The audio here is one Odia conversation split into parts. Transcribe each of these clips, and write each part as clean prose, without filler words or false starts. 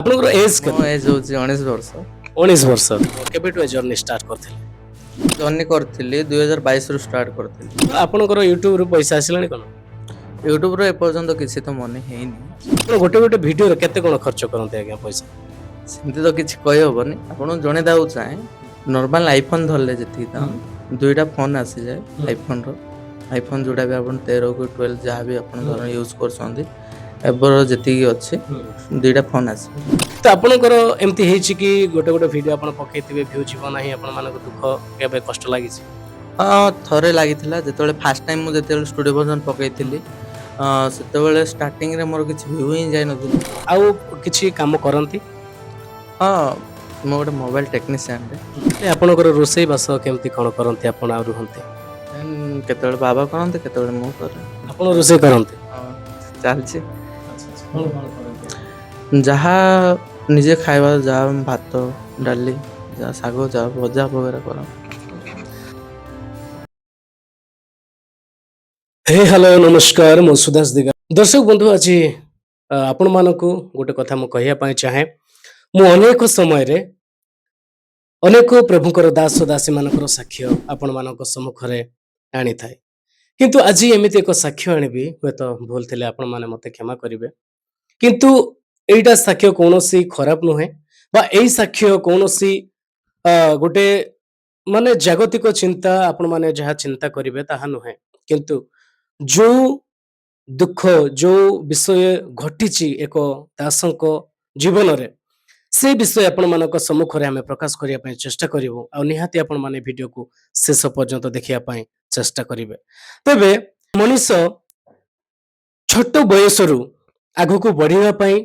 ଆପଣଙ୍କର ଏଜ୍ ମୋ କେତେ? ଏଜ୍ ହେଉଛି 19 ବର୍ଷ। 19 ବର୍ଷ। କେବେଠୁ ଏ ଜର୍ଣ୍ଣି ଷ୍ଟାର୍ଟ କରିଥିଲେ? ଜର୍ଣ୍ଣି କରିଥିଲି 2022ରୁ ଷ୍ଟାର୍ଟ କରିଥିଲି। ଆପଣଙ୍କର ୟୁଟ୍ୟୁବରୁ ପଇସା ଆସିଲାଣି କଣ? ୟୁଟ୍ୟୁବରେ ଏପର୍ଯ୍ୟନ୍ତ କିଛି ତ ମନେ ହେଇନି। ଆପଣ ଗୋଟେ ଭିଡିଓରେ କେତେ କଣ ଖର୍ଚ୍ଚ କରନ୍ତି ଆଜ୍ଞା ପଇସା? ସେମିତି ତ କିଛି କହିହେବନି। ଆପଣଙ୍କୁ ଜଣେଇଦେବାକୁ ଚାହେଁ, ନର୍ମାଲ ଆଇଫୋନ୍ ଧରିଲେ ଯେତିକି ଦାମ, ଦୁଇଟା ଫୋନ୍ ଆସିଯାଏ ଆଇଫୋନ୍ର। ଆଇଫୋନ୍ ଯେଉଁଟା ବି ଆପଣ 13 କି 12 ଯାହା ବି ଆପଣ ଧର ୟୁଜ୍ କରୁଛନ୍ତି, ଏବେର ଯେତିକି ଅଛି ଦୁଇଟା ଫୋନ୍ ଆସିବ। ତ ଆପଣଙ୍କର ଏମିତି ହେଇଛି କି ଗୋଟେ ଭିଡିଓ ଆପଣ ପକେଇଥିବେ ଭ୍ୟୁ ଯିବ ନାହିଁ ଆପଣମାନଙ୍କ ଦୁଃଖ କେବେ କଷ୍ଟ ଲାଗିଛି? ହଁ, ଥରେ ଲାଗିଥିଲା ଯେତେବେଳେ ଫାଷ୍ଟ ଟାଇମ୍ ମୁଁ ଯେତେବେଳେ ଷ୍ଟୁଡ଼ିଓ ଭର୍ଜନ ପକେଇଥିଲି। ସେତେବେଳେ ଷ୍ଟାର୍ଟିଂରେ ମୋର କିଛି ଭ୍ୟୁ ହିଁ ଯାଇନଥିଲା। ଆଉ କିଛି କାମ କରନ୍ତି? ହଁ, ମୁଁ ଗୋଟେ ମୋବାଇଲ ଟେକ୍ନିସିଆନଟେ। ଆପଣଙ୍କର ରୋଷେଇ ବାସ କେମିତି କଣ କରନ୍ତି ଆପଣ ଆଉ ରୁହନ୍ତି? କେତେବେଳେ ବାବା କରନ୍ତି, କେତେବେଳେ ମୁଁ କରେ। ଆପଣ ରୋଷେଇ କରନ୍ତି? ହଁ, ଚାଲିଛି। କଣ କଣ କରନ୍ତି? ଯାହା ନିଜେ ଖାଇବା, ଯାହା ଭାତ, ଡାଲି, ଯାହା ଶାଗ, ଯାହା ଭଜା ବଗେରା କର। ହ୍ୟାଲୋ ନମସ୍କାର, ମୁଁ ସୁଦାସ ଦିଗା। ଦର୍ଶକ ବନ୍ଧୁ, ଆଜି ଆପଣମାନଙ୍କୁ ଗୋଟେ କଥା ମୁଁ କହିବା ପାଇଁ ଚାହେଁ। ମୁଁ ଅନେକ ସମୟରେ ଅନେକ ପ୍ରଭୁଙ୍କର ଦାସ ଦାସୀ ମାନଙ୍କର ସାକ୍ଷ୍ୟ ଆପଣମାନଙ୍କ ସମ୍ମୁଖରେ ଆଣିଥାଏ, କିନ୍ତୁ ଆଜି ଏମିତି ଏକ ସାକ୍ଷ୍ୟ ଆଣିବି, ହୁଏତ ଭୁଲ ଥିଲେ ଆପଣମାନେ ମୋତେ କ୍ଷମା କରିବେ, କିନ୍ତୁ ଏଇଟା ସାକ୍ଷ୍ୟ କୌଣସି ଖରାପ ନୁହେଁ ବା ଏଇ ସାକ୍ଷ୍ୟ କୌଣସି ଗୋଟେ ମାନେ ଜାଗତିକ ଚିନ୍ତା ଆପଣମାନେ ଯାହା ଚିନ୍ତା କରିବେ ତାହା ନୁହେଁ, କିନ୍ତୁ ଯୋଉ ଦୁଃଖ ଯୋଉ ବିଷୟ ଘଟିଛି ଏକ ଦାସଙ୍କ ଜୀବନରେ, ସେ ବିଷୟ ଆପଣମାନଙ୍କ ସମ୍ମୁଖରେ ଆମେ ପ୍ରକାଶ କରିବା ପାଇଁ ଚେଷ୍ଟା କରିବୁ। ଆଉ ନିହାତି ଆପଣମାନେ ଭିଡିଓକୁ ଶେଷ ପର୍ଯ୍ୟନ୍ତ ଦେଖିବା ପାଇଁ ଚେଷ୍ଟା କରିବେ। ତେବେ ମଣିଷ ଛୋଟ ବୟସରୁ ଆଗକୁ ବଢିବା ପାଇଁ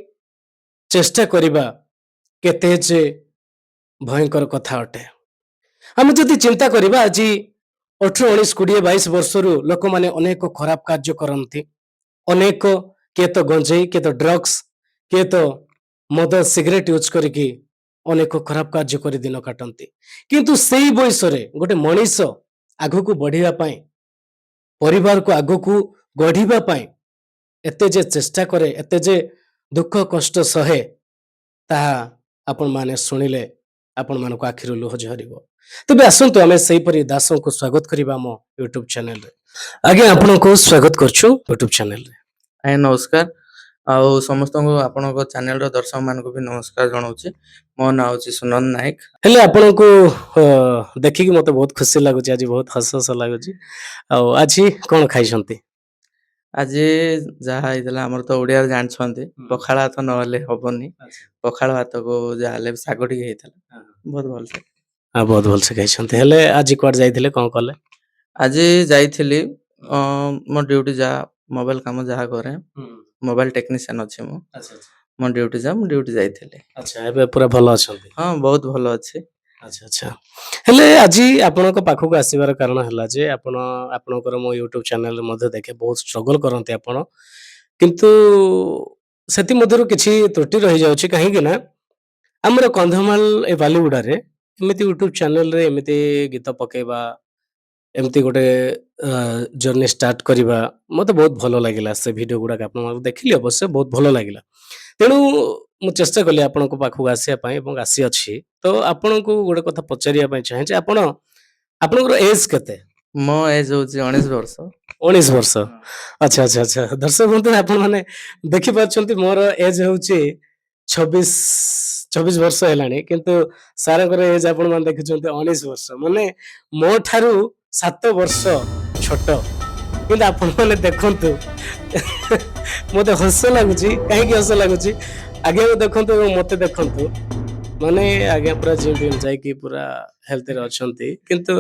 ଚେଷ୍ଟା କରିବା କେତେ ଯେ ଭୟଙ୍କର କଥା ଅଟେ। ଆମେ ଯଦି ଚିନ୍ତା କରିବା, ଆଜି 18, 19, 20, 22 ବର୍ଷରୁ ଲୋକମାନେ ଅନେକ ଖରାପ କାର୍ଯ୍ୟ କରନ୍ତି। ଅନେକ, କିଏ ତ ଗଞ୍ଜେଇ, କିଏ ତ ଡ୍ରଗ୍ସ, କିଏ ତ ମଦ ସିଗାରେଟ ୟୁଜ କରିକି ଅନେକ ଖରାପ କାର୍ଯ୍ୟ କରି ଦିନ କାଟନ୍ତି। କିନ୍ତୁ ସେଇ ବୟସରେ ଗୋଟେ ମଣିଷ ଆଗକୁ ବଢିବା ପାଇଁ, ପରିବାରକୁ ଆଗକୁ ଗଢିବା ପାଇଁ ଏତେ ଯେ ଚେଷ୍ଟା କରେ, ଏତେ ଯେ ଦୁଃଖ କଷ୍ଟ ସହେ, ତାହା ଆପଣମାନେ ଶୁଣିଲେ ଆପଣମାନଙ୍କ ଆଖିରୁ ଲୁହ ଝରିବ। ତେବେ ଆସନ୍ତୁ ଆମେ ସେହିପରି ଦାସଙ୍କୁ ସ୍ୱାଗତ କରିବା ଆମ ୟୁଟ୍ୟୁବ ଚ୍ୟାନେଲରେ। ଆଜ୍ଞା, ଆପଣଙ୍କୁ ସ୍ୱାଗତ କରୁଛୁ ୟୁଟ୍ୟୁବ ଚ୍ୟାନେଲରେ। ଆଜ୍ଞା ନମସ୍କାର। ଆଉ ସମସ୍ତଙ୍କୁ ଆପଣଙ୍କ ଚ୍ୟାନେଲର ଦର୍ଶକମାନଙ୍କୁ ବି ନମସ୍କାର ଜଣାଉଛି। ମୋ ନାଁ ହେଉଛି ସୁନନ୍ଦ ନାୟକ। ହେଲେ ଆପଣଙ୍କୁ ଦେଖିକି ମତେ ବହୁତ ଖୁସି ଲାଗୁଛି, ଆଜି ବହୁତ ହସ ହସ ଲାଗୁଛି। ଆଉ ଆଜି କଣ ଖାଇଛନ୍ତି? ଆଜି ଯାହା ହେଇଥିଲା, ଆମର ତ ଓଡ଼ିଆରେ ଜାଣିଛନ୍ତି ପଖାଳ ଭାତ ନହେଲେ ହବନି। ପଖାଳ ଭାତକୁ ଯାହା ହେଲେ ବି ଶାଗ ଟିକେ ହେଇଥିଲା, ବହୁତ ଭଲସେ। ବହୁତ ଭଲସେ ଖାଇଛନ୍ତି। ହେଲେ ଆଜି କୁଆଡେ ଯାଇଥିଲେ, କଣ କଲେ? ଆଜି ଯାଇଥିଲି ମୋ ଡ୍ୟୁଟି, ଯାହା ମୋବାଇଲ କାମ ଯାହା କରେ, ମୋବାଇଲ ଟେକ୍ନିସିଆନ ଅଛି ମୁଁ। ମୋ ଡ୍ୟୁଟି ମୁଁ ଡ୍ୟୁଟି ଯାଇଥିଲି। ଆଚ୍ଛା, ଏବେ ପୁରା ଭଲ ଅଛନ୍ତି? ହଁ, ବହୁତ ଭଲ ଅଛି। ଆଚ୍ଛା ଆଚ୍ଛା। ହେଲେ ଆଜି ଆପଣଙ୍କ ପାଖକୁ ଆସିବାର କାରଣ ହେଲା ଯେ ଆପଣଙ୍କର ମୋ ୟୁଟ୍ୟୁବ ଚ୍ୟାନେଲ ମଧ୍ୟ ଦେଖେ, ବହୁତ ଷ୍ଟ୍ରଗଲ କରନ୍ତି ଆପଣ, କିନ୍ତୁ ସେଥିମଧ୍ୟରୁ କିଛି ତ୍ରୁଟି ରହିଯାଉଛି। କାହିଁକି ନା ଆମର କନ୍ଧମାଳ ଏ ବାଲିଗୁଡାରେ ଏମିତି ୟୁଟ୍ୟୁବ ଚ୍ୟାନେଲରେ ଏମିତି ଗୀତ ପକେଇବା, ଏମିତି ଗୋଟେ ଜର୍ଣ୍ଣି ଷ୍ଟାର୍ଟ କରିବା ମତେ ବହୁତ ଭଲ ଲାଗିଲା। ସେ ଭିଡିଓ ଗୁଡାକ ଆପଣଙ୍କୁ ଦେଖିଲି, ଅବଶ୍ୟ ବହୁତ ଭଲ ଲାଗିଲା। ତେଣୁ ମୁଁ ଚେଷ୍ଟା କଲି ଆପଣଙ୍କ ପାଖକୁ ଆସିବା ପାଇଁ ଏବଂ ଆସିଅଛି। ତ ଆପଣଙ୍କୁ ଗୋଟେ କଥା ପଚାରିବା ପାଇଁ ଚାହେଁ ଯେ ଆପଣଙ୍କର ଏଜ୍ କେତେ? ମୋ ଏଜ୍ ହେଉଛି 19 ବର୍ଷ। 19 ବର୍ଷ। ଆଚ୍ଛା ଆଚ୍ଛା ଆଚ୍ଛା। ଦର୍ଶକ ବନ୍ଧୁ, ଆପଣ ମାନେ ଦେଖିପାରୁଛନ୍ତି ମୋର ଏଜ୍ ହେଉଛି 24 ବର୍ଷ ହେଲାଣି, କିନ୍ତୁ ସାରଙ୍କର ଏଜ୍ ଆପଣ ମାନେ ଦେଖୁଛନ୍ତି 19 ବର୍ଷ, ମାନେ ମୋ ଠାରୁ 7 ବର୍ଷ ଛୋଟ। କିନ୍ତୁ ଆପଣ ମାନେ ଦେଖନ୍ତୁ, ମତେ ହସ ଲାଗୁଛି। କାହିଁକି ହସ ଲାଗୁଛି? ଆଜ୍ଞା ଦେଖନ୍ତୁ ଏବଂ ମତେ ଦେଖନ୍ତୁ, ମାନେ ଆଜ୍ଞା ପୁରା ଜିମ୍ ଫିମ୍ ଯାଇକି ପୁରା ହେଲ୍ଥରେ ଅଛନ୍ତି, କିନ୍ତୁ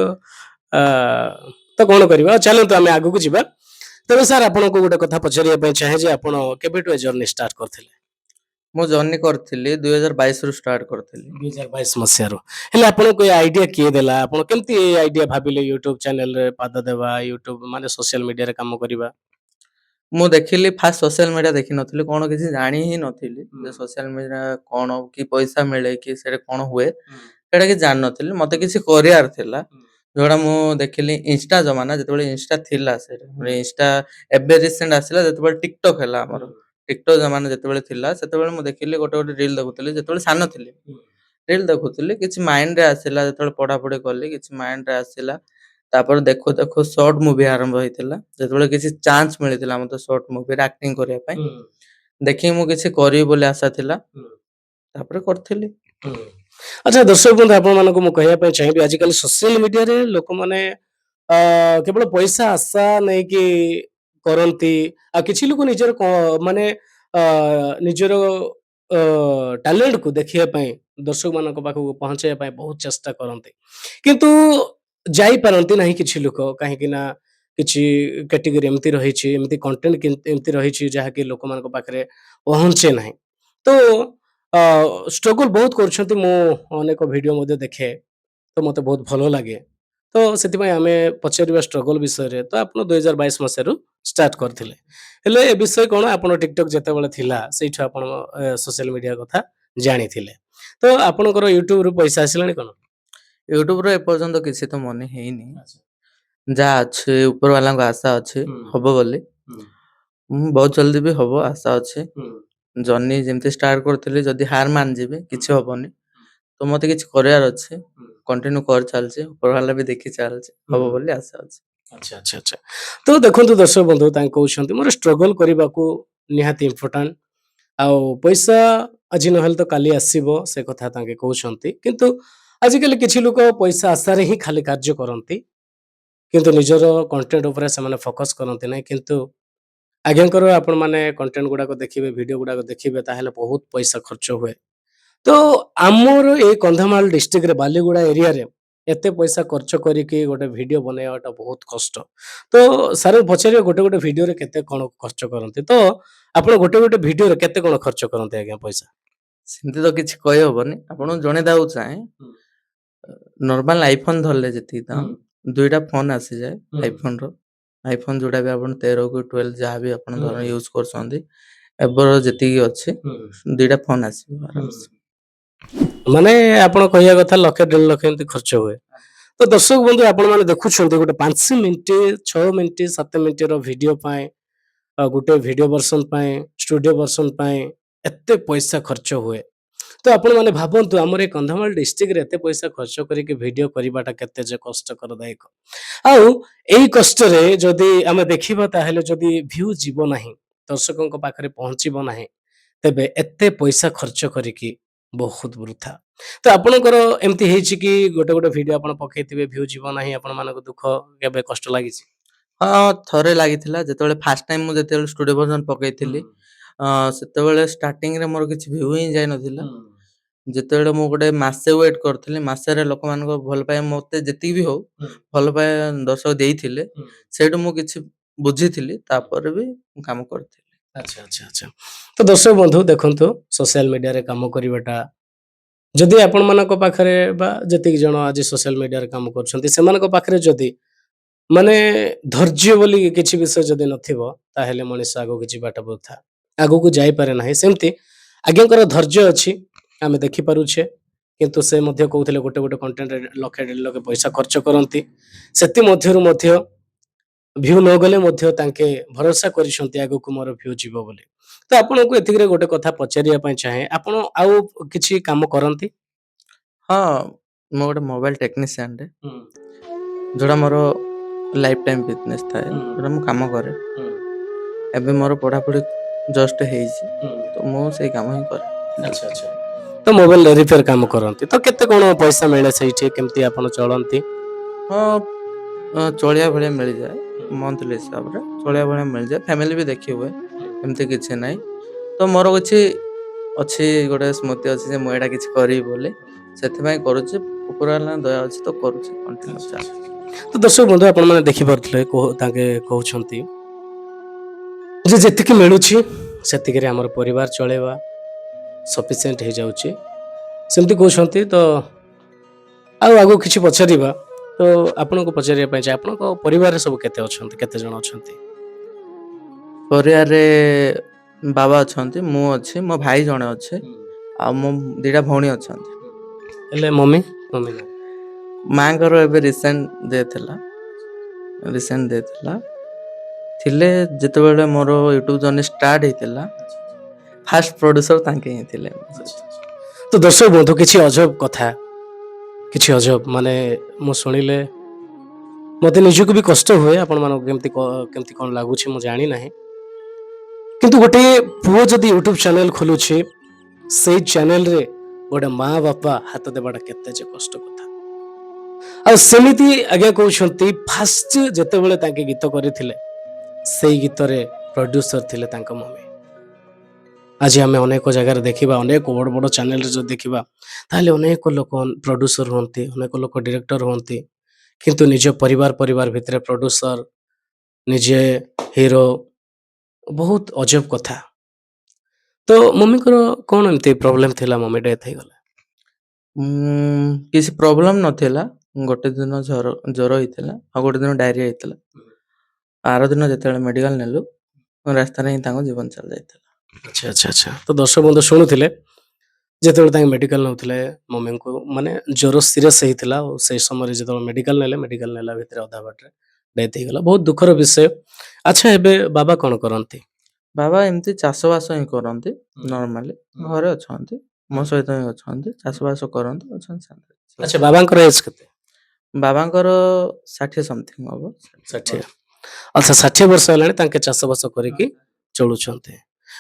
ତ କଣ କରିବା। ଚାଲନ୍ତୁ ଆମେ ଆଗକୁ ଯିବା। ତେବେ ସାର୍, ଆପଣଙ୍କୁ ଗୋଟେ କଥା ପଚାରିବା ପାଇଁ ଚାହେଁ ଯେ ଆପଣ କେବେଠୁ ଏ ଜର୍ଣ୍ଣି ଷ୍ଟାର୍ଟ କରିଥିଲେ? ମୁଁ ଜର୍ଣ୍ଣି କରିଥିଲି 2022ରୁ ଷ୍ଟାର୍ଟ କରିଥିଲି। 2022 ମସିହାରୁ। ହେଲେ ଆପଣଙ୍କୁ ଏ ଆଇଡିଆ କିଏ ଦେଲା? ଆପଣ କେମିତି ଏ ଆଇଡିଆ ଭାବିଲେ ୟୁଟ୍ୟୁବ ଚ୍ୟାନେଲରେ ପାଦ ଦେବା, ୟୁଟ୍ୟୁବ ମାନେ ସୋସିଆଲ ମିଡିଆରେ କାମ କରିବା? ମୁଁ ଦେଖିଲି, ଫାଷ୍ଟ ସୋସିଆଲ ମିଡ଼ିଆ ଦେଖିନଥିଲି, କଣ କିଛି ଜାଣି ହିଁ ନଥିଲି ଯେ ସୋସିଆଲ ମିଡ଼ିଆ କଣ, କି ପଇସା ମିଳେ, କି ସେଇଟା କଣ ହୁଏ, ସେଇଟା କିଛି ଜାଣିନଥିଲି। ମୋତେ କିଛି କରିବାର ଥିଲା, ଯୋଉଟା ମୁଁ ଦେଖିଲି ଇନଷ୍ଟା ଜମାନା, ଯେତେବେଳେ ଇନଷ୍ଟା ଥିଲା, ସେଇଟା ଇନଷ୍ଟା ଏବେ ରିସେଣ୍ଟ ଆସିଲା, ଯେତେବେଳେ ଟିକଟକ୍ ହେଲା ଆମର। ଟିକଟକ୍ ଜମାନା ଯେତେବେଳେ ଥିଲା ସେତେବେଳେ ମୁଁ ଦେଖିଲି ଗୋଟେ ରିଲ୍ ଦେଖୁଥିଲି ଯେତେବେଳେ ସାନ ଥିଲି। ରିଲ୍ ଦେଖୁଥିଲି କିଛି ମାଇଣ୍ଡରେ ଆସିଲା ଯେତେବେଳେ ପଢାପଢି କଲି କିଛି ମାଇଣ୍ଡରେ ଆସିଲା। ତାପରେ ଦେଖୁ ଦେଖୁ ସର୍ଟ ମୁଭି ଆରମ୍ଭ ହେଇଥିଲା। ଯେତେବେଳେ କିଛି ଚାନ୍ସ ମିଳିଥିଲା ମତେ ସର୍ଟ ମୁଭିରେ ଆକ୍ଟିଂ କରିବା ପାଇଁ। ହୁଁ, ଦେଖିକି ମୁଁ କିଛି କରିବି ବୋଲି ଆଶା ଥିଲା। ହୁଁ, ତାପରେ କରିଥିଲି। ହୁଁ। ଆଚ୍ଛା ଦର୍ଶକ ବନ୍ଧୁ ଆପଣମାନଙ୍କୁ ମୁଁ କହିବା ପାଇଁ ଚାହିଁବି ଆଜିକାଲି ସୋସିଆଲ ମିଡିଆରେ ଲୋକମାନେ କେବଳ ପଇସା ଆଶା ନେଇକି କରନ୍ତି। ଆଉ କିଛି ଲୋକ ନିଜର ମାନେ ଅ, ନିଜର ଟ୍ୟାଲେଣ୍ଟକୁ ଦେଖିବା ପାଇଁ ଦର୍ଶକମାନଙ୍କ ପାଖକୁ ପହଞ୍ଚାଇବା ପାଇଁ ବହୁତ ଚେଷ୍ଟା କରନ୍ତି। କିନ୍ତୁ ଯାଇପାରନ୍ତି ନାହିଁ କିଛି ଲୋକ କାହିଁକି ନା କିଛି କ୍ୟାଟେଗୋରୀ ଏମିତି ରହିଛି, ଏମିତି କଣ୍ଟେଣ୍ଟ ଏମିତି ରହିଛି ଯାହାକି ଲୋକମାନଙ୍କ ପାଖରେ ପହଞ୍ଚେ ନାହିଁ। ତ ଷ୍ଟ୍ରଗଲ୍ ବହୁତ କରୁଛନ୍ତି। ମୁଁ ଅନେକ ଭିଡିଓ ମଧ୍ୟ ଦେଖେ। ତ ମତେ ବହୁତ ଭଲ ଲାଗେ। ତ ସେଥିପାଇଁ ଆମେ ପଚାରିବା ଷ୍ଟ୍ରଗଲ୍ ବିଷୟରେ। ତ ଆପଣ 2022 ମସିହାରୁ ଷ୍ଟାର୍ଟ କରିଥିଲେ। ହେଲେ ଏ ବିଷୟ କଣ ଆପଣ ଟିକଟକ୍ ଯେତେବେଳେ ଥିଲା ସେଇଠୁ ଆପଣ ସୋସିଆଲ ମିଡିଆ କଥା ଜାଣିଥିଲେ। ତ ଆପଣଙ୍କର ୟୁଟ୍ୟୁବରୁ ପଇସା ଆସିଲାଣି କଣ? ୟୁଟ୍ୟୁବର ଏପର୍ଯ୍ୟନ୍ତ କିଛି ତ ମନେ ହେଇନି। ଆଚ୍ଛା। ଯାହା ଅଛି ଉପର ବାଲାଙ୍କ ଆଶା ଅଛି ହୁଁ, ହବ ବୋଲି। ହୁଁ, ବହୁତ ଜଲ୍ଦି ବି ହବ ଆଶା ଅଛି। ହୁଁ, ଜର୍ଣ୍ଣି ଯେମିତି ଷ୍ଟାର୍ଟ କରିଥିଲି ଯଦି ହାର ମାନିଯିବି କିଛି ହବନି। ତ ମତେ କିଛି କରିବାର ଅଛି। ହୁଁ, କଣ୍ଟିନ୍ୟୁ କରି ଚାଲିଛି। ଉପରବାଲା ବି ଦେଖି ଚାଲିଛି। ହବ ହୁଁ। ବୋଲି ଆଶା ଅଛି। ଆଚ୍ଛା, ଆଚ୍ଛା, ଆଚ୍ଛା। ତ ଦେଖନ୍ତୁ ଦର୍ଶକ ବନ୍ଧୁ ତାଙ୍କେ କହୁଛନ୍ତି ମୋର ଷ୍ଟ୍ରଗଲ୍ କରିବାକୁ ନିହାତି ଇମ୍ପୋର୍ଟାଣ୍ଟ। ଆଉ ପଇସା ଆଜି ନହେଲେ ତ କାଲି ଆସିବ ସେ କଥା ତାଙ୍କେ କହୁଛନ୍ତି। କିନ୍ତୁ ଆଜିକାଲି କିଛି ଲୋକ ପଇସା ଆଶାରେ ହିଁ ଖାଲି କାର୍ଯ୍ୟ କରନ୍ତି। କିନ୍ତୁ ନିଜର କଣ୍ଟେଣ୍ଟ ଉପରେ ସେମାନେ ଫୋକସ୍ କରନ୍ତି ନାହିଁ। କିନ୍ତୁ ଆଜ୍ଞାଙ୍କର ଆପଣମାନେ କଣ୍ଟେଣ୍ଟ ଗୁଡାକ ଦେଖିବେ, ଭିଡିଓ ଗୁଡାକ ଦେଖିବେ ତାହେଲେ ବହୁତ ପଇସା ଖର୍ଚ୍ଚ ହୁଏ। ତ ଆମର ଏଇ କନ୍ଧମାଳ ଡିଷ୍ଟ୍ରିକ୍ଟରେ ବାଲିଗୁଡା ଏରିଆରେ ଏତେ ପଇସା ଖର୍ଚ୍ଚ କରିକି ଗୋଟେ ଭିଡିଓ ବନେଇବାଟା ବହୁତ କଷ୍ଟ। ତ ସାରଙ୍କୁ ପଚାରିବେ ଗୋଟେ ଭିଡିଓରେ କେତେ କଣ ଖର୍ଚ୍ଚ କରନ୍ତି? ତ ଆପଣ ଗୋଟେ ଭିଡିଓରେ କେତେ କଣ ଖର୍ଚ୍ଚ କରନ୍ତି ଆଜ୍ଞା ପଇସା? ସେମିତି ତ କିଛି କହିହବନି। ଆପଣଙ୍କୁ ଜଣେଇଦବାକୁ ଚାହେଁ। ହୁଁ, ନର୍ମାଲ ଆଇଫୋନ ଧରିଲେ ଯେତିକି ହୁଁ, ଦାମ, ଦୁଇଟା ଫୋନ ଆସିଯାଏ ହୁଁ, ଆଇଫୋନର। ଆଇଫୋନ ଯୋଉଟା ବି ଆପଣ 13 କି 12 ଯାହା ବି ଆପଣ ହୁଁ, ଧର ୟୁଜ କରୁଛନ୍ତି, ଏବେର ଯେତିକି ଅଛି ହୁଁ, ଦୁଇଟା ଫୋନ ଆସିବ ହୁଁ। ଆରାମସେ। ମାନେ ଆପଣ କହିବା କଥା 1,00,000-1,50,000 ଏମିତି ଖର୍ଚ୍ଚ ହୁଏ। ତ ଦର୍ଶକ ବନ୍ଧୁ ଆପଣମାନେ ଦେଖୁଛନ୍ତି ଗୋଟେ 5 ମିନିଟ୍, 6 ମିନିଟ୍, 7 ମିନିଟର ଭିଡିଓ ପାଇଁ ଗୋଟେ ଭିଡିଓ ଭର୍ସନ ପାଇଁ, ଷ୍ଟୁଡିଓ ଭର୍ସନ ପାଇଁ ଏତେ ପଇସା ଖର୍ଚ୍ଚ ହୁଏ। ତ ଆପଣମାନେ ଭାବନ୍ତୁ ଆମର ଏ କନ୍ଧମାଳ ଡିଷ୍ଟ୍ରିକ୍ଟରେ ଏତେ ପଇସା ଖର୍ଚ୍ଚ କରିକି ଭିଡିଓ କରିବାଟା କେତେ ଯେ କଷ୍ଟକରଦାୟକ। ଆଉ ଏଇ କଷ୍ଟରେ ଯଦି ଆମେ ଦେଖିବା ତାହେଲେ ଯଦି ଭ୍ୟୁ ଯିବ ନାହିଁ, ଦର୍ଶକଙ୍କ ପାଖରେ ପହଞ୍ଚିବ ନାହିଁ, ତେବେ ଏତେ ପଇସା ଖର୍ଚ୍ଚ କରିକି ବହୁତ ବୃଥା। ତ ଆପଣଙ୍କର ଏମିତି ହେଇଛି କି ଗୋଟେ ଭିଡିଓ ଆପଣ ପକେଇଥିବେ ଭ୍ୟୁ ଯିବ ନାହିଁ, ଆପଣମାନଙ୍କୁ ଦୁଃଖ କେବେ କଷ୍ଟ ଲାଗିଛି? ହଁ, ଥରେ ଲାଗିଥିଲା ଯେତେବେଳେ ଫାଷ୍ଟ ଟାଇମ ମୁଁ ଯେତେବେଳେ ଷ୍ଟୁଡିଓ ଭର୍ସନ ହୁଁ, ପକେଇଥିଲି। ସେତେବେଳେ ଷ୍ଟାର୍ଟିଂରେ ମୋର କିଛି ଭ୍ୟୁ ହିଁ ଯାଇନଥିଲା। ହୁଁ, ଯେତେବେଳେ ମୁଁ ଗୋଟେ ମାସେ ୱେଟ୍ କରିଥିଲି, ମାସରେ ଲୋକମାନଙ୍କ ଭଲ ପାଇବା ମୋତେ ଯେତିକି ବି ହଉ, ହୁଁ, ଭଲ ପାଇବା ଦର୍ଶକ ଦେଇଥିଲେ। ହୁଁ, ସେଇଠୁ ମୁଁ କିଛି ବୁଝିଥିଲି, ହୁଁ। ତାପରେ ବି ମୁଁ କାମ କରିଥିଲି। ଆଚ୍ଛା, ଆଚ୍ଛା, ଆଚ୍ଛା। ତ ଦର୍ଶକ ବନ୍ଧୁ ଦେଖନ୍ତୁ ସୋସିଆଲ ମିଡିଆରେ କାମ କରିବାଟା ଯଦି ଆପଣମାନଙ୍କ ପାଖରେ ବା ଯେତିକି ଜଣ ଆଜି ସୋସିଆଲ ମିଡିଆରେ କାମ କରୁଛନ୍ତି ସେମାନଙ୍କ ପାଖରେ ଯଦି ମାନେ ଧୈର୍ଯ୍ୟ ବୋଲି କିଛି ବିଷୟ ଯଦି ନଥିବ ତାହେଲେ ମଣିଷ ଆଗକୁ ଯିବାଟା ବୃଥା। ଆଗକୁ ଯାଇପାରେ ନାହିଁ। ସେମିତି ଆଜ୍ଞାଙ୍କର ଧୈର୍ଯ୍ୟ ଅଛି ଆମେ ଦେଖିପାରୁଛେ। କିନ୍ତୁ ସେ ମଧ୍ୟ କହୁଥିଲେ ଗୋଟେ କଣ୍ଟେଣ୍ଟରେ 1,00,000-1,50,000 ପଇସା ଖର୍ଚ୍ଚ କରନ୍ତି। ସେଥିମଧ୍ୟରୁ ମଧ୍ୟ ଭ୍ୟୁ ନ ଗଲେ ମଧ୍ୟ ତାଙ୍କେ ଭରସା କରିଛନ୍ତି ଆଗକୁ ମୋର ଭ୍ୟୁ ଯିବ ବୋଲି। ତ ଆପଣଙ୍କୁ ଏତିକିରେ ଗୋଟେ କଥା ପଚାରିବା ପାଇଁ ଚାହେଁ, ଆପଣ ଆଉ କିଛି କାମ କରନ୍ତି? ହଁ, ମୁଁ ଗୋଟେ ମୋବାଇଲ ଟେକ୍ନିସିଆନଟେ। ହୁଁ, ଯୋଉଟା ମୋର ଲାଇଫ ଟାଇମ ବିଜନେସ୍ ଥାଏ, ହୁଁ, ଯୋଉଟା ମୁଁ କାମ କରେ। ହୁଁ, ଏବେ ମୋର ପଢାପଢି ଜଷ୍ଟ ହେଇଛି, ହୁଁ। ତ ମୁଁ ସେଇ କାମ ହିଁ କରେ। ଆଚ୍ଛା, ଆଚ୍ଛା। ତ ମୋବାଇଲ ରିପେୟାର କାମ କରନ୍ତି। ତ କେତେ କଣ ପଇସା ମିଳେ ସେଇଠି? କେମିତି ଆପଣ ଚଳନ୍ତି? ହଁ, ଚଳିବା ଭଳିଆ ମିଳିଯାଏ। ମନ୍ଥଲି ହିସାବରେ ଚଳିବା ଭଳିଆ ମିଳିଯାଏ। ଫ୍ୟାମିଲି ବି ଦେଖି ହୁଏ। ଏମିତି କିଛି ନାହିଁ। ତ ମୋର କିଛି ଅଛି, ଗୋଟେ ସ୍ମୃତି ଅଛି ଯେ ମୁଁ ଏଇଟା କିଛି କରିବି ବୋଲି। ସେଥିପାଇଁ କରୁଛି। ଉପରବାଲାଙ୍କ ଦୟା ଅଛି ତ କରୁଛି। କଣ୍ଟିନ୍ୟୁ ଆଚ୍ଛା, ଚାଲିଛି। ଆଚ୍ଛା। ତ ଦର୍ଶକ ବନ୍ଧୁ ଆପଣମାନେ ଦେଖିପାରୁଥିଲେ ତାଙ୍କେ କହୁଛନ୍ତି ଯେ ଯେତିକି ମିଳୁଛି ସେତିକିରେ ଆମର ପରିବାର ଚଳେଇବା ସଫିସିଏଣ୍ଟ ହେଇଯାଉଛି। ସେମିତି କହୁଛନ୍ତି। ତ ଆଉ ଆଗକୁ କିଛି ପଚାରିବା। ତ ଆପଣଙ୍କୁ ପଚାରିବା ପାଇଁ ଚାହେଁ ଆପଣଙ୍କ ପରିବାରରେ ସବୁ କେତେ ଅଛନ୍ତି? କେତେ ଜଣ ଅଛନ୍ତି? ପରିବାରରେ ବାବା ଅଛନ୍ତି, ମୁଁ ଅଛି, ମୋ ଭାଇ ଜଣେ ଅଛି, ଆଉ ମୋ ଦିଟା ଭଉଣୀ ଅଛନ୍ତି। ହେଲେ ମମି? ମମି ନାହିଁ। ମାଙ୍କର ଏବେ ରିସେଣ୍ଟ ଡେଥ୍ ହେଲା। ରିସେଣ୍ଟ ଡେଥ୍ ହେଲା। ଥିଲେ ଯେତେବେଳେ ମୋର ୟୁଟ୍ୟୁବ ଜର୍ଣ୍ଣି ଷ୍ଟାର୍ଟ ହେଇଥିଲା ଫାଷ୍ଟ ପ୍ରଡ୍ୟୁସର ତାଙ୍କେ ହିଁ ଥିଲେ ମୋ ସହିତ। ତ ଦର୍ଶକ ବନ୍ଧୁ କିଛି ଅଜବ କଥା, କିଛି ଅଜବ ମାନେ ମୁଁ ଶୁଣିଲେ ମୋତେ ନିଜକୁ ବି କଷ୍ଟ ହୁଏ। ଆପଣମାନଙ୍କୁ କେମିତି କ'ଣ ଲାଗୁଛି ମୁଁ ଜାଣି ନାହିଁ। କିନ୍ତୁ ଗୋଟେ ପୁଅ ଯଦି ୟୁଟ୍ୟୁବ ଚ୍ୟାନେଲ ଖୋଲୁଛି, ସେଇ ଚ୍ୟାନେଲରେ ଗୋଟେ ମା ବାପା ହାତ ଦେବାଟା କେତେ ଯେ କଷ୍ଟ କଥା। ଆଉ ସେମିତି ଆଜ୍ଞା କହୁଛନ୍ତି ଫାଷ୍ଟ ଯେତେବେଳେ ତାଙ୍କେ ଗୀତ କରିଥିଲେ, ସେଇ ଗୀତରେ ପ୍ରଡ୍ୟୁସର ଥିଲେ ତାଙ୍କ ମମି। ଆଜି ଆମେ ଅନେକ ଜାଗାରେ ଦେଖିବା, ଅନେକ ବଡ଼ ବଡ଼ ଚ୍ୟାନେଲରେ ଯଦି ଦେଖିବା, ତାହେଲେ ଅନେକ ଲୋକ ପ୍ରଡ୍ୟୁସର ହୁଅନ୍ତି, ଅନେକ ଲୋକ ଡିରେକ୍ଟର ହୁଅନ୍ତି। କିନ୍ତୁ ନିଜ ପରିବାର ଭିତରେ ପ୍ରଡ୍ୟୁସର, ନିଜେ ହିରୋ, ବହୁତ ଅଜବ କଥା। ତ ମମିଙ୍କର କ'ଣ ଏମିତି ପ୍ରୋବ୍ଲେମ ଥିଲା, ମମି ଡେଥ୍ ହେଇଗଲା? କିଛି ପ୍ରୋବ୍ଲେମ ନଥିଲା। ଗୋଟେ ଦିନ ଜ୍ୱର ହେଇଥିଲା, ଆଉ ଗୋଟେ ଦିନ ଡାଇରିଆ ହେଇଥିଲା। ଆର ଦିନ ଯେତେବେଳେ ମେଡିକାଲ ନେଲୁ, ରାସ୍ତାରେ ହିଁ ତାଙ୍କ ଜୀବନ ଚାଲି ଯାଇଥିଲା। ଆଚ୍ଛା। ତ ଦର୍ଶକ ବନ୍ଧୁ ଶୁଣୁଥିଲେ, ଯେତେବେଳେ ତାଙ୍କେ ମେଡିକାଲ ନେଉଥିଲେ ମମିଙ୍କୁ ମାନେ ଜ୍ୱର ସିରିୟସ୍ ହେଇଥିଲା, ଆଉ ସେଇ ସମୟରେ ଯେତେବେଳେ ମେଡିକାଲ ନେଲା ଭିତରେ ଅଧା ବାଟରେ ଡେଥ୍ ହେଇଗଲା। ବହୁତ ଦୁଃଖର ବିଷୟ। ଆଚ୍ଛା, ଏବେ ବାବା କ'ଣ କରନ୍ତି? ବାବା ଏମିତି ଚାଷବାସ ହିଁ କରନ୍ତି ନର୍ମାଲି। ଘରେ ଅଛନ୍ତି, ମୋ ସହିତ ହିଁ ଅଛନ୍ତି, ଚାଷବାସ କରନ୍ତି, ଅଛନ୍ତି ଶାନ୍ତିରେ। ଆଚ୍ଛା, ବାବାଙ୍କର ଏଜ୍ କେତେ? ବାବାଙ୍କର 60 ସମଥିଙ୍ଗ ହବ। 60। ଆଚ୍ଛା, 60 ବର୍ଷ ହେଲାଣି ତାଙ୍କେ ଚାଷବାସ କରିକି ଚଳୁଛନ୍ତି।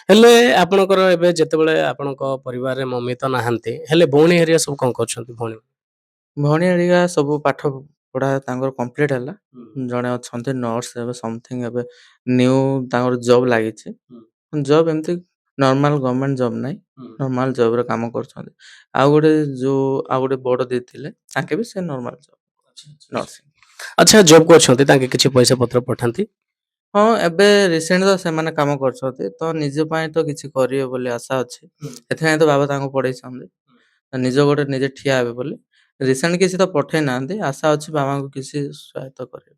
ହେଲେ ଆପଣଙ୍କର ଏବେ ଯେତେବେଳେ ଆପଣଙ୍କ ପରିବାରରେ ମମି ତ ନାହାନ୍ତି, ହେଲେ ଭଉଣୀ ହେରିକା ସବୁ କ'ଣ କରୁଛନ୍ତି? ଭଉଣୀ ହେରିକା ସବୁ ପାଠ ପଢା ତାଙ୍କର କମ୍ପ୍ଲିଟ ହେଲା। ଜଣେ ଅଛନ୍ତି ନର୍ସ, ଏବେ ସମଥିଙ୍ଗ ଏବେ ନ୍ୟୁ ତାଙ୍କର ଜବ୍ ଲାଗିଛି। ଜବ୍ ଏମିତି ନର୍ମାଲ ଗଭର୍ଣ୍ଣମେଣ୍ଟ ଜବ୍ ନାହିଁ, ନର୍ମାଲ ଜବରେ କାମ କରୁଛନ୍ତି। ଆଉ ଗୋଟେ ବଡ଼ ଦିଦି ଥିଲେ, ତାଙ୍କେ ବି ସେ ନର୍ମାଲ ଜବ୍ ନର୍ସିଂ। ଆଚ୍ଛା, ଜବ୍ କରୁଛନ୍ତି, ତାଙ୍କେ କିଛି ପଇସା ପତ୍ର ପଠାନ୍ତି? ହଁ, ଏବେ ରିସେଣ୍ଟ ତ ସେମାନେ କାମ କରୁଛନ୍ତି, ତ ନିଜ ପାଇଁ ତ କିଛି କରିବେ ବୋଲି ଆଶା ଅଛି। ସେଥିପାଇଁ ତ ବାବା ତାଙ୍କୁ ପଢେଇଛନ୍ତି, ନିଜ ଗୋଟେ ନିଜେ ଠିଆ ହେବେ ବୋଲି। ରିସେଣ୍ଟ କିଛି ତ ପଠେଇ ନାହାନ୍ତି, ଆଶା ଅଛି ବାବାଙ୍କୁ କିଛି ସହାୟତା କରିବେ।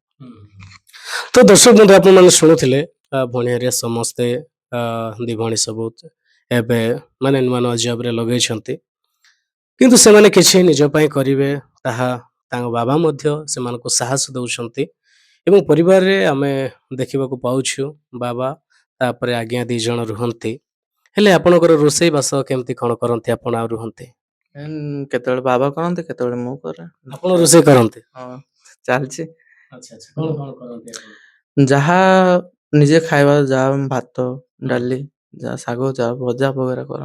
ତ ଦର୍ଶକ ବନ୍ଧୁ ଆପଣମାନେ ଶୁଣୁଥିଲେ, ଭଉଣୀ ହେରିକା ସମସ୍ତେ ଦି ଭଉଣୀ ସବୁ ଏବେ ମାନେ ନୂଆ ଜବରେ ଲଗେଇଛନ୍ତି। କିନ୍ତୁ ସେମାନେ କିଛି ନିଜ ପାଇଁ କରିବେ, ତାହା ତାଙ୍କ ବାବା ମଧ୍ୟ ସେମାନଙ୍କୁ ସାହସ ଦେଉଛନ୍ତି। ଏବଂ ପରିବାରରେ ଆମେ ଦେଖିବାକୁ ପାଉଛୁ ବାବା ତାପରେ ଆଜ୍ଞା 2 ଜଣ ରୁହନ୍ତି। ହେଲେ ଆପଣଙ୍କର ରୋଷେଇ ବାସ କେମିତି କ'ଣ କରନ୍ତି, ଆପଣ ଆଉ ରୁହନ୍ତି? କେତେବେଳେ ବାବା କରନ୍ତି, କେତେବେଳେ ମୁଁ କରେ। ଆପଣ ରୋଷେଇ କରନ୍ତି? ହଁ, ଚାଲିଛି। ଆଚ୍ଛା। କ'ଣ କରନ୍ତି ଆପଣ? ଯାହା ନିଜେ ଖାଇବା, ଯାହା ଭାତ, ଡାଲି, ଯାହା ଶାଗ, ଯାହା ଭଜା ବଗେରା କର।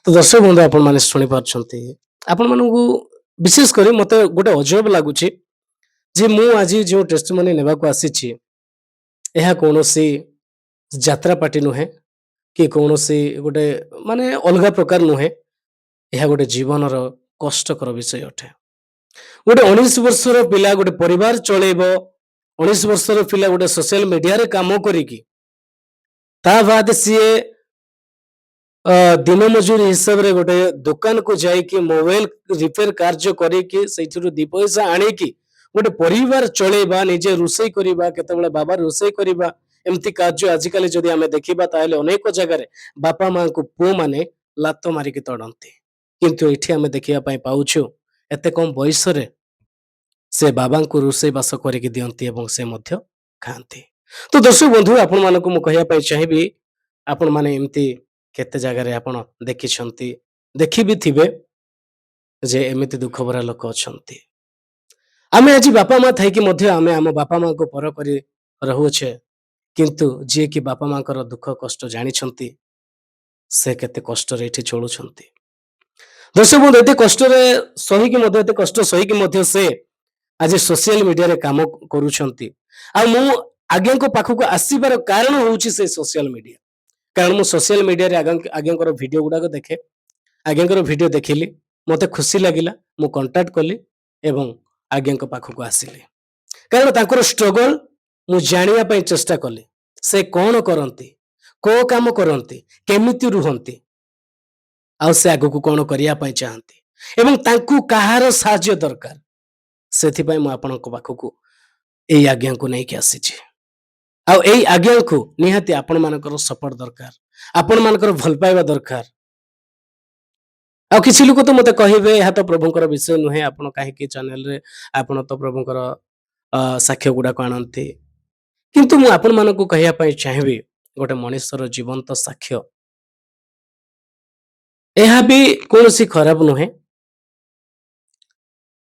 ତ ଦର୍ଶକ ବନ୍ଧୁ ଆପଣମାନେ ଶୁଣିପାରୁଛନ୍ତି, ଆପଣମାନଙ୍କୁ ବିଶେଷ କରି ମୋତେ ଗୋଟେ ଅଜବ ଲାଗୁଛି ଯେ ମୁଁ ଆଜି ଯେଉଁ ଟେଷ୍ଟିମନି ନେବାକୁ ଆସିଛି, ଏହା କୌଣସି ଯାତ୍ରା ପାର୍ଟି ନୁହେଁ କି କୌଣସି ଗୋଟେ ମାନେ ଅଲଗା ପ୍ରକାର ନୁହେଁ। ଏହା ଗୋଟେ ଜୀବନର କଷ୍ଟକର ବିଷୟ ଅଟେ। ଗୋଟେ 19 ବର୍ଷର ପିଲା ଗୋଟେ ପରିବାର ଚଳେଇବ, 19 ବର୍ଷର ପିଲା ଗୋଟେ ସୋସିଆଲ ମିଡିଆରେ କାମ କରିକି, ତା ବାଦ ସିଏ ଦିନ ମଜୁରୀ ହିସାବରେ ଗୋଟେ ଦୋକାନକୁ ଯାଇକି ମୋବାଇଲ ରିପେୟାର କାର୍ଯ୍ୟ କରିକି ସେଇଥିରୁ 2 ପଇସା ଆଣିକି ଗୋଟେ ପରିବାର ଚଳେଇବା, ନିଜେ ରୋଷେଇ କରିବା, କେତେବେଳେ ବାବା ରୋଷେଇ କରିବା, ଏମିତି କାର୍ଯ୍ୟ ଆଜିକାଲି ଯଦି ଆମେ ଦେଖିବା, ତାହେଲେ ଅନେକ ଜାଗାରେ ବାପା ମାଙ୍କୁ ପୁଅମାନେ ଲାତ ମାରିକି ତଡ଼ନ୍ତି। କିନ୍ତୁ ଏଠି ଆମେ ଦେଖିବା ପାଇଁ ପାଉଛୁ, ଏତେ କମ ବୟସରେ ସେ ବାବାଙ୍କୁ ରୋଷେଇ ବାସ କରିକି ଦିଅନ୍ତି ଏବଂ ସେ ମଧ୍ୟ ଖାଆନ୍ତି। ତ ଦର୍ଶକ ବନ୍ଧୁ ଆପଣମାନଙ୍କୁ ମୁଁ କହିବା ପାଇଁ ଚାହିଁବି, ଆପଣମାନେ ଏମିତି କେତେ ଜାଗାରେ ଆପଣ ଦେଖିଛନ୍ତି, ଦେଖିବି ଥିବେ ଯେ ଏମିତି ଦୁଃଖ ଭରା ଲୋକ ଅଛନ୍ତି। ଆମେ ଆଜି ବାପା ମା ଥାଇକି ମଧ୍ୟ ଆମେ ଆମ ବାପା ମାଙ୍କୁ ପର କରି ରହୁଛେ, କିନ୍ତୁ ଯିଏକି ବାପା ମାଙ୍କର ଦୁଃଖ କଷ୍ଟ ଜାଣିଛନ୍ତି, ସେ କେତେ କଷ୍ଟରେ ଏଠି ଚଳୁଛନ୍ତି। ଦର୍ଶକ ବନ୍ଧୁ ଏତେ କଷ୍ଟ ସହିକି ମଧ୍ୟ ସେ ଆଜି ସୋସିଆଲ ମିଡିଆରେ କାମ କରୁଛନ୍ତି। ଆଉ ମୁଁ ଆଜ୍ଞାଙ୍କ ପାଖକୁ ଆସିବାର କାରଣ ହେଉଛି ସେ ସୋସିଆଲ ମିଡିଆ। କାରଣ ମୁଁ ସୋସିଆଲ ମିଡିଆରେ ଆଜ୍ଞାଙ୍କର ଭିଡିଓ ଗୁଡାକ ଦେଖେ, ଆଜ୍ଞାଙ୍କର ଭିଡିଓ ଦେଖିଲି, ମୋତେ ଖୁସି ଲାଗିଲା, ମୁଁ କଣ୍ଟାକ୍ଟ କଲି ଏବଂ ଆଜ୍ଞାଙ୍କ ପାଖକୁ ଆସିଲି। କାରଣ ତାଙ୍କର ଷ୍ଟ୍ରଗଲ ମୁଁ ଜାଣିବା ପାଇଁ ଚେଷ୍ଟା କଲି, ସେ କ'ଣ କରନ୍ତି, କୋଉ କାମ କରନ୍ତି, କେମିତି ରୁହନ୍ତି, ଆଉ ସେ ଆଗକୁ କ'ଣ କରିବା ପାଇଁ ଚାହାନ୍ତି ଏବଂ ତାଙ୍କୁ କାହାର ସାହାଯ୍ୟ ଦରକାର। ସେଥିପାଇଁ ମୁଁ ଆପଣଙ୍କ ପାଖକୁ ଏଇ ଆଜ୍ଞାଙ୍କୁ ନେଇକି ଆସିଛି। ଆଉ ଏଇ ଆଜ୍ଞାଙ୍କୁ ନିହାତି ଆପଣମାନଙ୍କର ସପୋର୍ଟ ଦରକାର, ଆପଣମାନଙ୍କର ଭଲ ପାଇବା ଦରକାର। ଆଉ କିଛି ଲୋକ ତ ମୋତେ କହିବେ, ଏହା ତ ପ୍ରଭୁଙ୍କର ବିଷୟ ନୁହେଁ, ଆପଣ କାହିଁକି ଚ୍ୟାନେଲରେ ଆପଣ ତ ପ୍ରଭୁଙ୍କର ସାକ୍ଷ୍ୟ ଗୁଡାକ ଆଣନ୍ତି। କିନ୍ତୁ ମୁଁ ଆପଣମାନଙ୍କୁ କହିବା ପାଇଁ ଚାହିଁବି ଗୋଟେ ମଣିଷର ଜୀବନ୍ତ ସାକ୍ଷ୍ୟ ଏହା ବି କୌଣସି ଖରାପ ନୁହେଁ।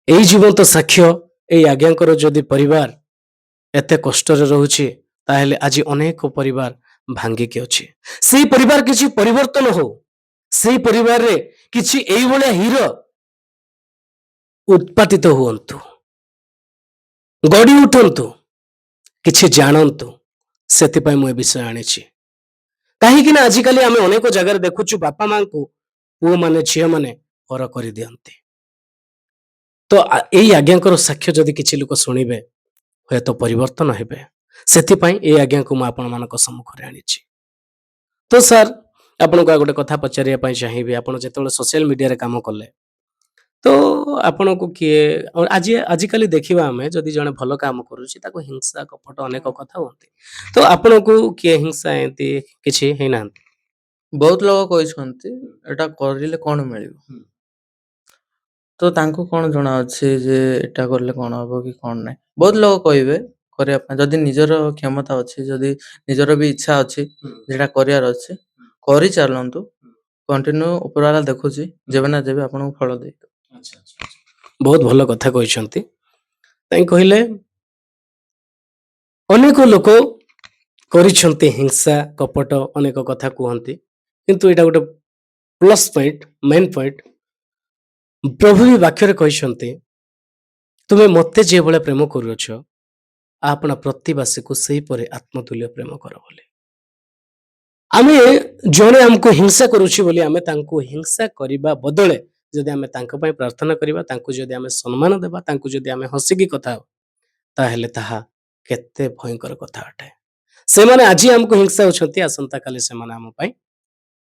ଏଇ ଜୀବନ୍ତ ସାକ୍ଷ୍ୟ ଏଇ ଆଜ୍ଞାଙ୍କର ଯଦି ପରିବାର ଏତେ କଷ୍ଟରେ ରହୁଛି ତାହେଲେ ଆଜି ଅନେକ ପରିବାର ଭାଙ୍ଗିକି ଅଛି। ସେଇ ପରିବାର କିଛି ପରିବର୍ତ୍ତନ ହଉ, ସେଇ ପରିବାରରେ କିଛି ଏଇଭଳିଆ ହିରୋ ଉତ୍ପାଟିତ ହୁଅନ୍ତୁ, ଗଢି ଉଠନ୍ତୁ, କିଛି ଜାଣନ୍ତୁ। ସେଥିପାଇଁ ମୁଁ ଏ ବିଷୟ ଆଣିଛି। କାହିଁକି ନା ଆଜିକାଲି ଆମେ ଅନେକ ଜାଗାରେ ଦେଖୁଛୁ ବାପା ମାଙ୍କୁ ପୁଅମାନେ ଝିଅମାନେ ପର କରିଦିଅନ୍ତି। ତ ଏଇ ଆଜ୍ଞାଙ୍କର ସାକ୍ଷ୍ୟ ଯଦି କିଛି ଲୋକ ଶୁଣିବେ ହୁଏତ ପରିବର୍ତ୍ତନ ହେବେ। ସେଥିପାଇଁ ଏଇ ଆଜ୍ଞାକୁ ମୁଁ ଆପଣମାନଙ୍କ ସମ୍ମୁଖରେ ଆଣିଛି। ତ ସାର୍ ଆପଣଙ୍କୁ ଆଉ ଗୋଟେ କଥା ପଚାରିବା ପାଇଁ ଚାହିଁବି, ଆପଣ ଯେତେବେଳେ ସୋସିଆଲ ମିଡିଆରେ କାମ କଲେ ତ ଆପଣଙ୍କୁ କିଏ ଆଜିକାଲି ଦେଖିବା ଆମେ ଯଦି ଜଣେ ଭଲ କାମ କରୁଛି ତାକୁ ହିଂସା କପଟ ଅନେକ କଥା ହୁଅନ୍ତି। ତ ଆପଣଙ୍କୁ କିଏ ହିଂସା ଏମିତି କିଛି ହେଇନାହାନ୍ତି? ବହୁତ ଲୋକ କହିଛନ୍ତି ଏଟା କରିଲେ କଣ ମିଳିବ, ତ ତାଙ୍କୁ କଣ ଜଣା ଅଛି ଯେ ଏଟା କଲେ କଣ ହବ କି କଣ ନାହିଁ। ବହୁତ ଲୋକ କହିବେ କରିବା ପାଇଁ, ଯଦି ନିଜର କ୍ଷମତା ଅଛି, ଯଦି ନିଜର ବି ଇଚ୍ଛା ଅଛି ଯେଟା କରିବାର ଅଛି, କରିଚାଲନ୍ତୁ। କଣ୍ଟିନ୍ୟୁ ଉପରବାଲା ଦେଖୁଛି, ଯେବେ ନା ଯେବେ ଆପଣଙ୍କୁ ଫଳ ଦେଇଦେବ। ବହୁତ ଭଲ କଥା କହିଛନ୍ତି। କାହିଁ କହିଲେ ଅନେକ ଲୋକ କରିଛନ୍ତି ହିଂସା କପଟ ଅନେକ କଥା କୁହନ୍ତି, କିନ୍ତୁ ଏଇଟା ଗୋଟେ ପ୍ଲସ୍ ପଏଣ୍ଟ, ମେନ୍ ପଏଣ୍ଟ। ପ୍ରଭୁ ବି ବାକ୍ୟରେ କହିଛନ୍ତି ତୁମେ ମୋତେ ଯେଭଳିଆ ପ୍ରେମ କରୁଅଛ ଆପଣା ପ୍ରତିବାସୀକୁ ସେହିପରି ଆତ୍ମତୁଲ୍ୟ ପ୍ରେମ କର ବୋଲି। ଆମେ ଜଣେ ଆମକୁ ହିଂସା କରୁଛି ବୋଲି ଆମେ ତାଙ୍କୁ ହିଂସା କରିବା ବଦଳେ ଯଦି ଆମେ ତାଙ୍କ ପାଇଁ ପ୍ରାର୍ଥନା କରିବା, ତାଙ୍କୁ ଯଦି ଆମେ ସମ୍ମାନ ଦେବା, ତାଙ୍କୁ ଯଦି ଆମେ ହସିକି କଥା ହେବା, ତାହେଲେ ତାହା କେତେ ଭୟଙ୍କର କଥା ଅଟେ। ସେମାନେ ଆଜି ଆମକୁ ହିଂସା ହେଉଛନ୍ତି, ଆସନ୍ତା କାଲି ସେମାନେ ଆମ ପାଇଁ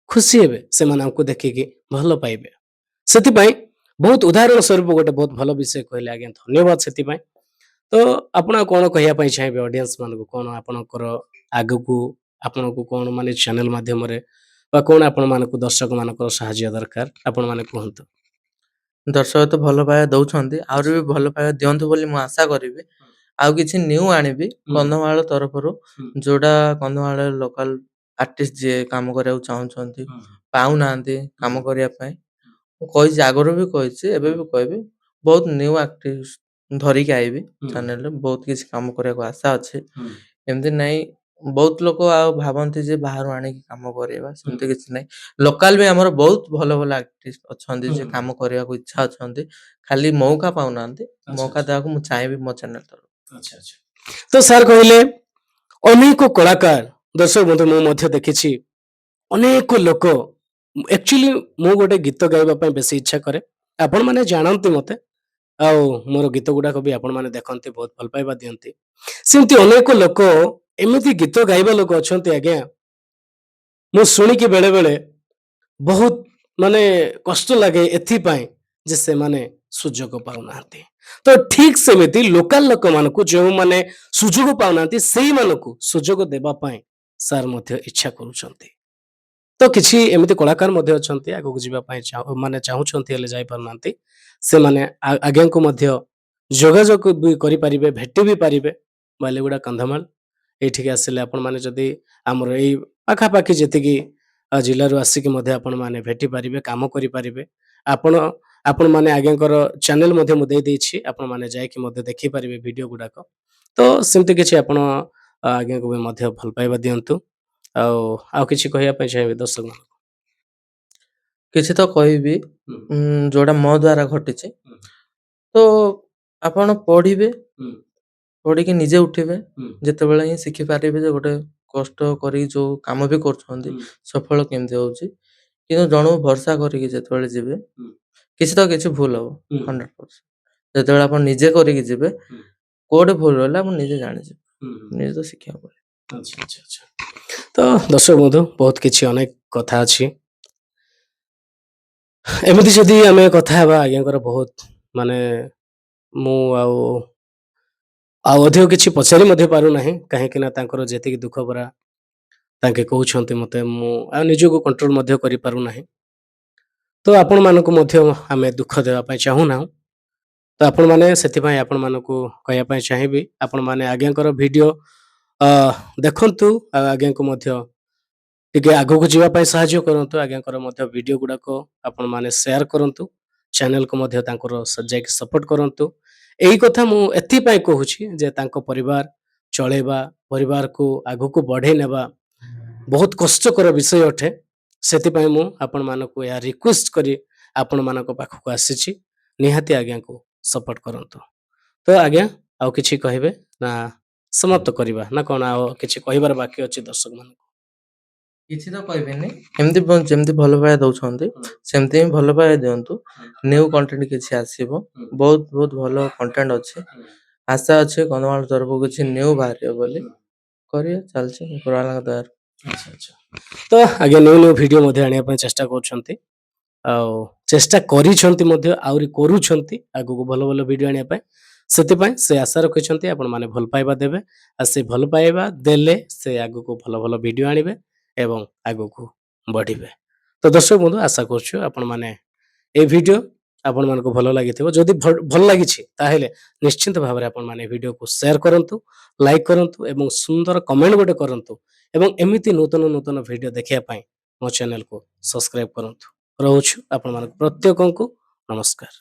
ଖୁସି ହେବେ, ସେମାନେ ଆମକୁ ଦେଖିକି ଭଲ ପାଇବେ। ସେଥିପାଇଁ ବହୁତ ଉଦାହରଣ ସ୍ୱରୂପ ଗୋଟେ ବହୁତ ଭଲ ବିଷୟ କହିଲେ ଆଜ୍ଞା, ଧନ୍ୟବାଦ ସେଥିପାଇଁ। ତ ଆପଣ ଆଉ କଣ କହିବା ପାଇଁ ଚାହିଁବେ ଅଡିଏନ୍ସ ମାନଙ୍କୁ? କଣ ଆପଣଙ୍କର ଆଗକୁ ଆପଣଙ୍କୁ କଣ ମାନେ ଚ୍ୟାନେଲ ମାଧ୍ୟମରେ ବା କଣ ଆପଣ ମାନଙ୍କୁ ଦର୍ଶକ ମାନଙ୍କର ସାହାଯ୍ୟ ଦରକାର ଆପଣ ମାନେ କୁହନ୍ତୁ। ଦର୍ଶକ ତ ଭଲ ପାଇବା ଦଉଛନ୍ତି, ଆହୁରି ବି ଭଲ ପାଇବା ଦିଅନ୍ତୁ ବୋଲି ମୁଁ ଆଶା କରିବି। ଆଉ କିଛି ନ୍ୟୁ ଆଣିବି କନ୍ଧମାଳ ତରଫରୁ, ଯୋଉଟା କନ୍ଧମାଳ ଲୋକାଲ ଆର୍ଟିଷ୍ଟ ଯିଏ କାମ କରିବାକୁ ଚାହୁଁଛନ୍ତି, ପାଉନାହାନ୍ତି କାମ କରିବା ପାଇଁ। ମୁଁ କହିଛି, ଆଗରୁ ବି କହିଛି, ଏବେ ବି କହିବି, ବହୁତ ନ୍ୟୁ ଆର୍ଟିଷ୍ଟ ଧରିକି ଆଇବି ଚ୍ୟାନେଲରେ। ବହୁତ କିଛି କାମ କରିବାକୁ ଆଶା ଅଛି। ଏମିତି ନାହିଁ, ବହୁତ ଲୋକ ଆଉ ଭାବନ୍ତି ଯେ ବାହାରୁ ଆଣିକି କାମ କରିବା, ସେମିତି କିଛି ନାହିଁ। ଲୋକାଲ ବି ଆମର ବହୁତ ଭଲ ଭଲ ଆର୍ଟିଷ୍ଟ ଅଛନ୍ତି ଯେ କାମ କରିବାକୁ ଇଚ୍ଛା ଅଛନ୍ତି, ଖାଲି ମୌକା ପାଉନାହାନ୍ତି। ମୌକା ଦେବାକୁ ମୁଁ ଚାହିଁବି ମୋ ଚ୍ୟାନେଲ ତରଫରୁ। ତ ସାର୍ କହିଲେ ଅନେକ କଳାକାର, ଦର୍ଶକ ବନ୍ଧୁ ମୁଁ ମଧ୍ୟ ଦେଖିଛି ଅନେକ ଲୋକ, ଆକ୍ଚୁଆଲି ମୁଁ ଗୋଟେ ଗୀତ ଗାଇବା ପାଇଁ ବେଶୀ ଇଚ୍ଛା କରେ, ଆପଣ ମାନେ ଜାଣନ୍ତି ମତେ, ଆଉ ମୋର ଗୀତ ଗୁଡାକ ବି ଆପଣ ମାନେ ଦେଖନ୍ତି, ବହୁତ ଭଲ ପାଇବା ଦିଅନ୍ତି। ସେମିତି ଅନେକ ଲୋକ ଏମିତି ଗୀତ ଗାଇବା ଲୋକ ଅଛନ୍ତି ଆଜ୍ଞା, ମୁଁ ଶୁଣିକି ବେଳେ ବେଳେ ବହୁତ ମାନେ କଷ୍ଟ ଲାଗେ ଏଥିପାଇଁ ଯେ ସେମାନେ ସୁଯୋଗ ପାଉନାହାନ୍ତି। ତ ଠିକ ସେମିତି ଲୋକାଲ ଲୋକମାନଙ୍କୁ ଯେଉଁମାନେ ସୁଯୋଗ ପାଉନାହାନ୍ତି ସେଇମାନଙ୍କୁ ସୁଯୋଗ ଦେବା ପାଇଁ ସାର୍ ମଧ୍ୟ ଇଚ୍ଛା କରୁଛନ୍ତି। ତ କିଛି ଏମିତି କଳାକାର ମଧ୍ୟ ଅଛନ୍ତି ଆଗକୁ ଯିବା ପାଇଁ ମାନେ ଚାହୁଁଛନ୍ତି ହେଲେ ଯାଇପାରୁନାହାନ୍ତି, ସେମାନେ ଆଜ୍ଞାଙ୍କୁ ମଧ୍ୟ ଯୋଗାଯୋଗ ବି କରିପାରିବେ, ଭେଟି ବି ପାରିବେ। ବାଲିଗୁଡା କନ୍ଧମାଳ ଏଇଠିକି ଆସିଲେ ଆପଣ ମାନେ ଯଦି ଆମର ଏଇ ପାଖାପାଖି ଯେତିକି ଜିଲ୍ଲାରୁ ଆସିକି ମଧ୍ୟ ଆପଣ ମାନେ ଭେଟି ପାରିବେ, କାମ କରିପାରିବେ। ଆପଣ ଆପଣ ମାନେ ଆଜ୍ଞାଙ୍କର ଚ୍ୟାନେଲ ମଧ୍ୟ ମୁଁ ଦେଇଦେଇଛି, ଆପଣ ମାନେ ଯାଇକି ମଧ୍ୟ ଦେଖିପାରିବେ ଭିଡିଓ ଗୁଡାକ। ତ ସେମିତି କିଛି ଆପଣ ଆଜ୍ଞାକୁ ବି ମଧ୍ୟ ଭଲ ପାଇବା ଦିଅନ୍ତୁ। ଆଉ ଆଉ କିଛି କହିବା ପାଇଁ ଚାହିଁବେ ଦର୍ଶକ ମାନଙ୍କୁ? କିଛି ତ କହିବି ଯୋଉଟା ମୋ ଦ୍ଵାରା ଘଟିଛି। ତ ଆପଣ ପଢିବେ, ପଢିକି ନିଜେ ଉଠିବେ, ଯେତେବେଳେ ହିଁ ଶିଖିପାରିବେ ଯେ ଗୋଟେ କଷ୍ଟ କରିକି ଯୋଉ କାମ ବି କରୁଛନ୍ତି ସଫଳ କେମିତି ହଉଛି। କିନ୍ତୁ ଜଣକୁ ଭରସା କରିକି ଯେତେବେଳେ ଯିବେ, କିଛି ତ କିଛି ଭୁଲ ହବ 100%। ଯେତେବେଳେ ଆପଣ ନିଜେ କରିକି ଯିବେ, କୋଉଠି ଭୁଲ ରହିଲା ଆପଣ ନିଜେ ଜାଣିଯିବେ, ନିଜେ ତ ଶିଖିବାକୁ ପଡିବ। ତ ଦର୍ଶକ ବନ୍ଧୁ ବହୁତ କିଛି ଅନେକ କଥା ଅଛି, ଏମିତି ଯଦି ଆମେ କଥା ହେବା ଆଜ୍ଞାଙ୍କର ବହୁତ ମାନେ ମୁଁ ଆଉ ଅଧିକ କିଛି ପଚାରି ମଧ୍ୟ ପାରୁନାହିଁ, କାହିଁକି ନା ତାଙ୍କର ଯେତିକି ଦୁଃଖ ଭରା ତାଙ୍କେ କହୁଛନ୍ତି ମତେ, ମୁଁ ଆଉ ନିଜକୁ କଣ୍ଟ୍ରୋଲ ମଧ୍ୟ କରିପାରୁନାହିଁ। ତ ଆପଣମାନଙ୍କୁ ମଧ୍ୟ ଆମେ ଦୁଃଖ ଦେବା ପାଇଁ ଚାହୁଁନାହୁଁ। ତ ଆପଣମାନେ ସେଥିପାଇଁ ଆପଣମାନଙ୍କୁ କହିବା ପାଇଁ ଚାହିଁବି, ଆପଣମାନେ ଆଜ୍ଞାଙ୍କର ଭିଡିଓ ଅ, ଦେଖନ୍ତୁ ଆଜ୍ଞାଙ୍କୁ ମଧ୍ୟ ଟିକେ ଆଗକୁ ଯିବା ପାଇଁ ସାହାଯ୍ୟ କରନ୍ତୁ। ଆଜ୍ଞାଙ୍କର ମଧ୍ୟ ଭିଡ଼ିଓ ଗୁଡ଼ାକ ଆପଣମାନେ ସେୟାର କରନ୍ତୁ। ଚ୍ୟାନେଲକୁ ମଧ୍ୟ ତାଙ୍କର ଯାଇକି ସପୋର୍ଟ କରନ୍ତୁ। ଏଇ କଥା ମୁଁ ଏଥିପାଇଁ କହୁଛି ଯେ ତାଙ୍କ ପରିବାର ଚଳେଇବା, ପରିବାରକୁ ଆଗକୁ ବଢ଼େଇ ନେବା ବହୁତ କଷ୍ଟକର ବିଷୟ ଅଟେ। ସେଥିପାଇଁ ମୁଁ ଆପଣମାନଙ୍କୁ ଏହା ରିକ୍ୱେଷ୍ଟ କରି ଆପଣମାନଙ୍କ ପାଖକୁ ଆସିଛି। ନିହାତି ଆଜ୍ଞାଙ୍କୁ ସପୋର୍ଟ କରନ୍ତୁ। ତ ଆଜ୍ଞା ଆଉ କିଛି କହିବେ ନା ସମାପ୍ତ କରିବା ନା କଣ? ଆଉ କିଛି କହିବାର ବାକି ଅଛି ଦର୍ଶକମାନଙ୍କୁ? କିଛି ତ କହିବିନି। ଏମିତି ଯେମିତି ଭଲ ପାଇବା ଦଉଛନ୍ତି ସେମିତି ହିଁ ଭଲ ପାଇବା ଦିଅନ୍ତୁ। ନ୍ୟୁ କଣ୍ଟେଣ୍ଟ କିଛି ଆସିବ। ବହୁତ ବହୁତ ଭଲ କଣ୍ଟେଣ୍ଟ ଅଛି। ଆଶା ଅଛି କନ୍ଧମାଳ ତରଫରୁ କିଛି ନ୍ୟୁ ବାହାରିବ ବୋଲି। କରିବା ଚାଲିଛି ଉପରବାଲାଙ୍କ ଦୟାରୁ। ଆଚ୍ଛା ଆଚ୍ଛା। ତ ଆଜ୍ଞା ନ୍ୟୁ ନ୍ୟୁ ଭିଡ଼ିଓ ମଧ୍ୟ ଆଣିବା ପାଇଁ ଚେଷ୍ଟା କରୁଛନ୍ତି। ଆଉ ଚେଷ୍ଟା କରିଛନ୍ତି ମଧ୍ୟ ଆହୁରି କରୁଛନ୍ତି ଆଗକୁ ଭଲ ଭଲ ଭିଡ଼ିଓ ଆଣିବା ପାଇଁ। ସେଥିପାଇଁ ସେ ଆଶା ରଖିଛନ୍ତି ଆପଣମାନେ ଭଲ ପାଇବା ଦେବେ। ଆଉ ସେ ଭଲ ପାଇବା ଦେଲେ ସେ ଆଗକୁ ଭଲ ଭଲ ଭିଡ଼ିଓ ଆଣିବେ ଏବଂ ଆଗକୁ ବଢ଼ିବେ। ତ ଦର୍ଶକ ବନ୍ଧୁ ଆଶା କରୁଛୁ ଆପଣମାନେ ଏ ଭିଡ଼ିଓ ଆପଣମାନଙ୍କୁ ଭଲ ଲାଗିଥିବ। ଯଦି ଭଲ ଲାଗିଛି ତାହେଲେ ନିଶ୍ଚିନ୍ତ ଭାବରେ ଆପଣମାନେ ଏ ଭିଡ଼ିଓକୁ ସେୟାର କରନ୍ତୁ, ଲାଇକ୍ କରନ୍ତୁ ଏବଂ ସୁନ୍ଦର କମେଣ୍ଟ ଗୋଟେ କରନ୍ତୁ ଏବଂ ଏମିତି ନୂତନ ନୂତନ ଭିଡ଼ିଓ ଦେଖିବା ପାଇଁ ମୋ ଚ୍ୟାନେଲକୁ ସବସ୍କ୍ରାଇବ କରନ୍ତୁ। ରହୁଛୁ ଆପଣମାନଙ୍କୁ ପ୍ରତ୍ୟେକଙ୍କୁ ନମସ୍କାର।